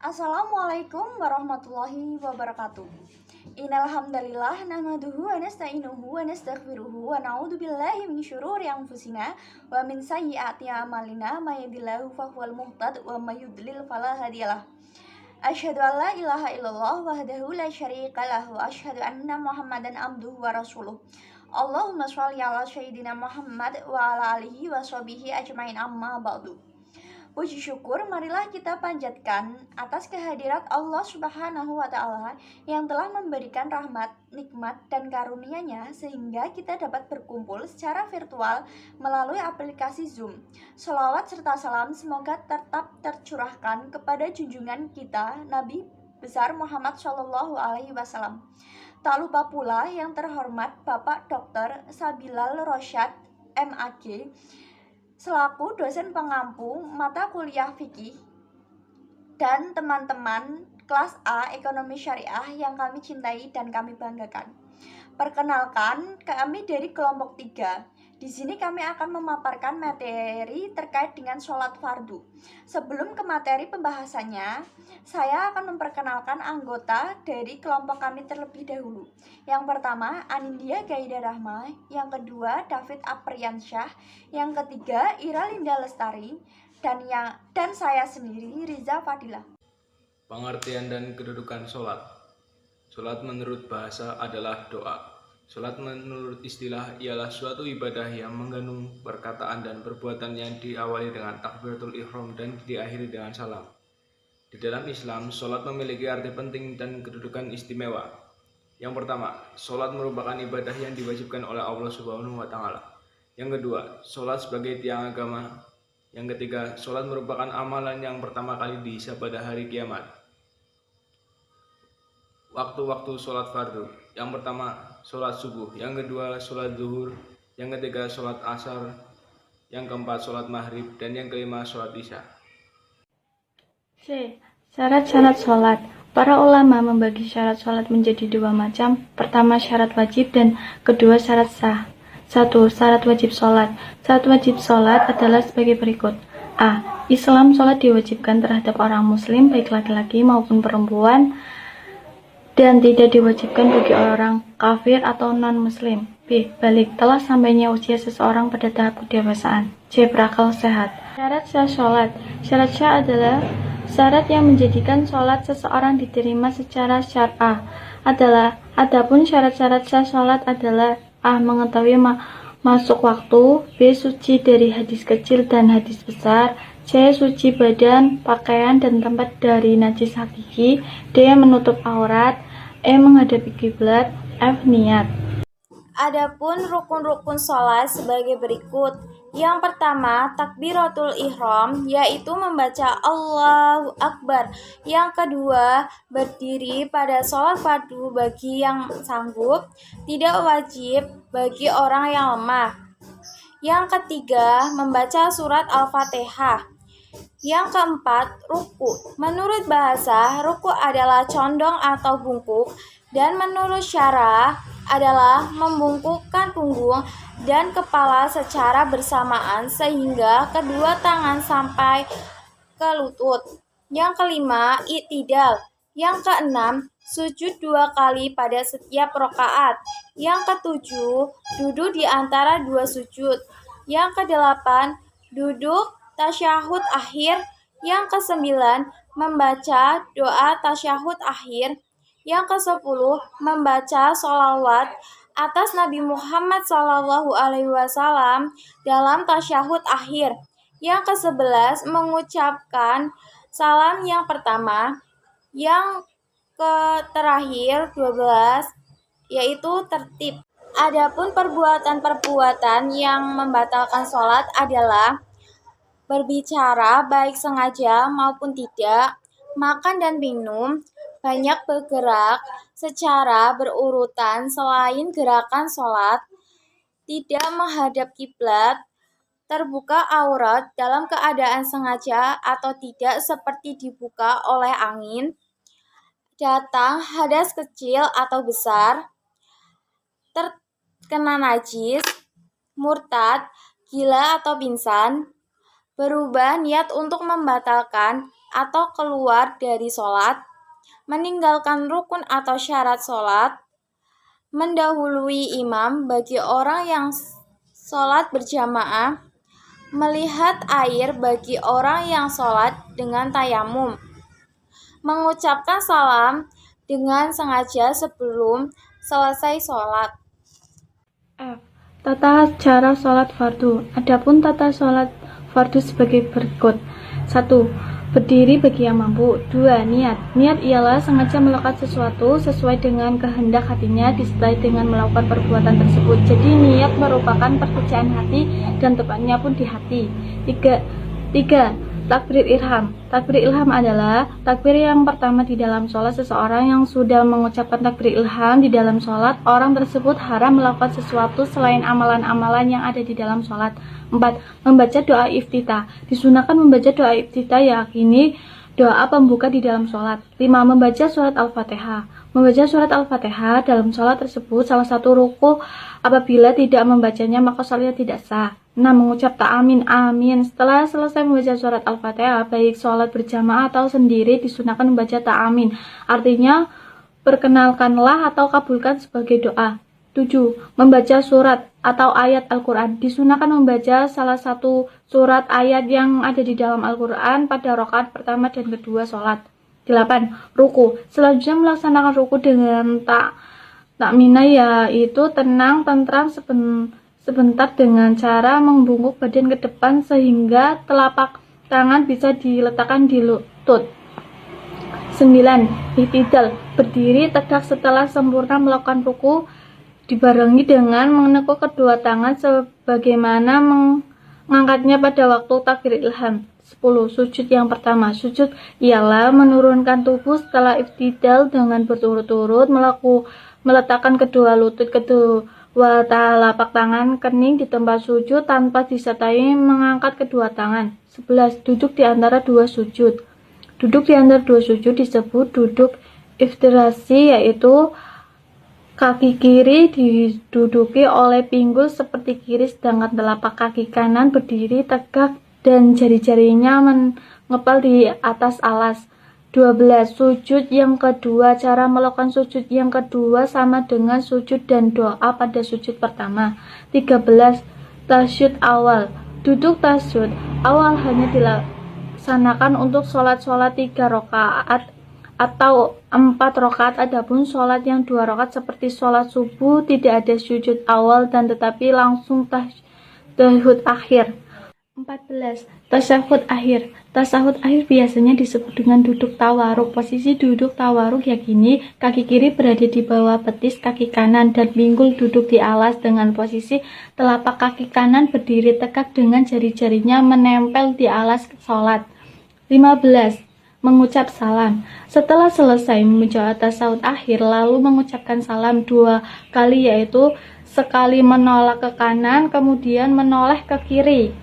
Assalamualaikum warahmatullahi wabarakatuh. Innal hamdalillah nahmaduhu wa nasta'inuhu wa nastaghfiruhu wa na'udzu billahi min syururi anfusina wa min sayyiati a'malina may yahdihillahu fahuwal muhtad wa may yudlil fala hadiyalah. Asyhadu an la ilaha illallah wahdahu la syarika lahu wa asyhadu anna Muhammadan abduhu wa rasuluh. Allahumma shalli ala sayyidina Muhammad wa ala alihi wa sahbihi ajmain amma ba'du. Puji syukur marilah kita panjatkan atas kehadirat Allah Subhanahu wa Ta'ala yang telah memberikan rahmat, nikmat, dan karunia-Nya sehingga kita dapat berkumpul secara virtual melalui aplikasi Zoom. Sholawat serta salam semoga tetap tercurahkan kepada junjungan kita Nabi besar Muhammad Shallallahu Alaihi Wasallam. Tak lupa pula yang terhormat Bapak Dr. Sabilal Rosyad MAG selaku dosen pengampu mata kuliah fikih dan teman-teman kelas A Ekonomi Syariah yang kami cintai dan kami banggakan. Perkenalkan, kami dari kelompok 3. Di sini kami akan memaparkan materi terkait dengan sholat fardu. Sebelum ke materi pembahasannya, saya akan memperkenalkan anggota dari kelompok kami terlebih dahulu. Yang pertama, Anindya Gaida Rahma. Yang kedua, David Apriansyah. Yang ketiga, Ira Linda Lestari. Dan saya sendiri, Riza Fadilah. Pengertian dan kedudukan sholat. Sholat menurut bahasa adalah doa. Sholat menurut istilah ialah suatu ibadah yang mengandung perkataan dan perbuatan yang diawali dengan takbiratul ihram dan diakhiri dengan salam. Di dalam Islam, sholat memiliki arti penting dan kedudukan istimewa. Yang pertama, sholat merupakan ibadah yang diwajibkan oleh Allah Subhanahu wa Ta'ala. Yang kedua, sholat sebagai tiang agama. Yang ketiga, sholat merupakan amalan yang pertama kali dihisab pada hari kiamat. Waktu-waktu sholat fardu. Yang pertama, sholat subuh. Yang kedua, sholat zuhur. Yang ketiga, sholat asar. Yang keempat, sholat maghrib. Dan yang kelima, sholat isya. C. Syarat-syarat sholat. Para ulama membagi syarat sholat menjadi dua macam. Pertama, syarat wajib dan kedua, syarat sah. 1. Syarat wajib sholat. Syarat wajib sholat adalah sebagai berikut. A. Islam sholat diwajibkan terhadap orang muslim, baik laki-laki maupun perempuan, dan tidak diwajibkan bagi orang kafir atau non-muslim. B. Balik, telah sampainya usia seseorang pada tahap kedewasaan. C. Berakal sehat. Syarat sah sholat. Syarat sah adalah syarat yang menjadikan sholat seseorang diterima secara syar'ah. Adapun syarat-syarat sah sholat adalah A. Mengetahui masuk waktu. B. Suci dari hadis kecil dan hadis besar. C. Suci badan, pakaian, dan tempat dari najis hakiki. D. Menutup aurat. E. Menghadapi kiblat. F. Niat. Adapun rukun-rukun sholat sebagai berikut. Yang pertama, takbiratul ihram, yaitu membaca Allahu Akbar. Yang kedua, berdiri pada sholat fardu bagi yang sanggup, tidak wajib bagi orang yang lemah. Yang ketiga, membaca surat Al-Fatihah. Yang keempat, ruku. Menurut bahasa, ruku adalah condong atau bungkuk, dan menurut syarah adalah membungkukkan punggung dan kepala secara bersamaan sehingga kedua tangan sampai ke lutut. Yang kelima, i'tidal. Yang keenam, sujud 2 kali pada setiap rakaat. Yang ketujuh, duduk di antara 2 sujud. Yang kedelapan, duduk tasyahud akhir. Yang kesembilan, membaca doa tasyahud akhir. Yang ke-10, membaca sholawat atas Nabi Muhammad SAW dalam tasyahud akhir. Yang ke-11, mengucapkan salam yang pertama. Yang terakhir 12, yaitu tertib. Adapun perbuatan-perbuatan yang membatalkan sholat adalah berbicara baik sengaja maupun tidak, makan dan minum, banyak bergerak secara berurutan selain gerakan sholat, tidak menghadap kiblat, terbuka aurat dalam keadaan sengaja atau tidak seperti dibuka oleh angin, datang hadas kecil atau besar, terkena najis, murtad, gila atau pingsan, berubah niat untuk membatalkan atau keluar dari sholat, meninggalkan rukun atau syarat sholat, mendahului imam bagi orang yang sholat berjamaah, melihat air bagi orang yang sholat dengan tayamum, mengucapkan salam dengan sengaja sebelum selesai sholat. F. Tata cara sholat fardu. Adapun tata sholat fardu sebagai berikut. 1. Berdiri bagi yang mampu. 2. Niat. Niat ialah sengaja melakukan sesuatu sesuai dengan kehendak hatinya disertai dengan melakukan perbuatan tersebut. Jadi niat merupakan pekerjaan hati dan tepatnya pun di hati. 3. Takbir ilham. Takbir ilham adalah takbir yang pertama di dalam sholat. Seseorang yang sudah mengucapkan takbir ilham di dalam sholat, orang tersebut haram melakukan sesuatu selain amalan-amalan yang ada di dalam sholat. 4. Membaca doa iftitah. Disunahkan membaca doa iftitah, yakni doa pembuka di dalam sholat. 5. Membaca surat Al-Fatihah. Membaca surat Al-Fatihah dalam sholat tersebut salah satu ruku. Apabila tidak membacanya maka sholatnya tidak sah. 6. Mengucap ta'amin, amin. Setelah selesai membaca surat Al-Fatihah, baik sholat berjamaah atau sendiri, disunahkan membaca ta'amin. Artinya, perkenalkanlah atau kabulkan sebagai doa. 7. Membaca surat atau ayat Al-Quran. Disunahkan membaca salah satu surat ayat yang ada di dalam Al-Quran pada rakaat pertama dan kedua sholat. 8. Ruku. Selanjutnya melaksanakan ruku dengan takminah, yaitu tenang, tentram, sebentar dengan cara membungkuk badan ke depan sehingga telapak tangan bisa diletakkan di lutut. 9. Ihtidal. Berdiri tegak setelah sempurna melakukan ruku dibarengi dengan menekuk kedua tangan sebagaimana mengangkatnya pada waktu takbir ilham. 10. Sujud yang pertama. Sujud ialah menurunkan tubuh setelah ihtidal dengan berturut-turut meletakkan kedua lutut, kedua telapak tangan kening di tempat sujud tanpa disertai mengangkat kedua tangan. 11. Duduk di antara dua sujud. Duduk di antara dua sujud disebut duduk iftirasi, yaitu kaki kiri diduduki oleh pinggul seperti kiri, sedangkan telapak kaki kanan berdiri tegak dan jari-jarinya mengepal di atas alas. 12. Sujud yang kedua. Cara melakukan sujud yang kedua sama dengan sujud dan doa pada sujud pertama. 13. Tasyahud awal. Duduk tasyahud awal hanya dilaksanakan untuk sholat-sholat 3 rakaat atau 4 rakaat. Adapun sholat yang 2 rakaat seperti sholat subuh tidak ada sujud awal dan tetapi langsung tasyahud akhir. 14. Tasyahud akhir. Tasyahud akhir biasanya disebut dengan duduk tawaruk. Posisi duduk tawaruk yakni kaki kiri berada di bawah betis kaki kanan dan pinggul duduk di alas dengan posisi telapak kaki kanan berdiri tegak dengan jari-jarinya menempel di alas sholat. 15. Mengucap salam. Setelah selesai membaca tasyahud akhir lalu mengucapkan salam 2 kali, yaitu sekali menoleh ke kanan kemudian menoleh ke kiri.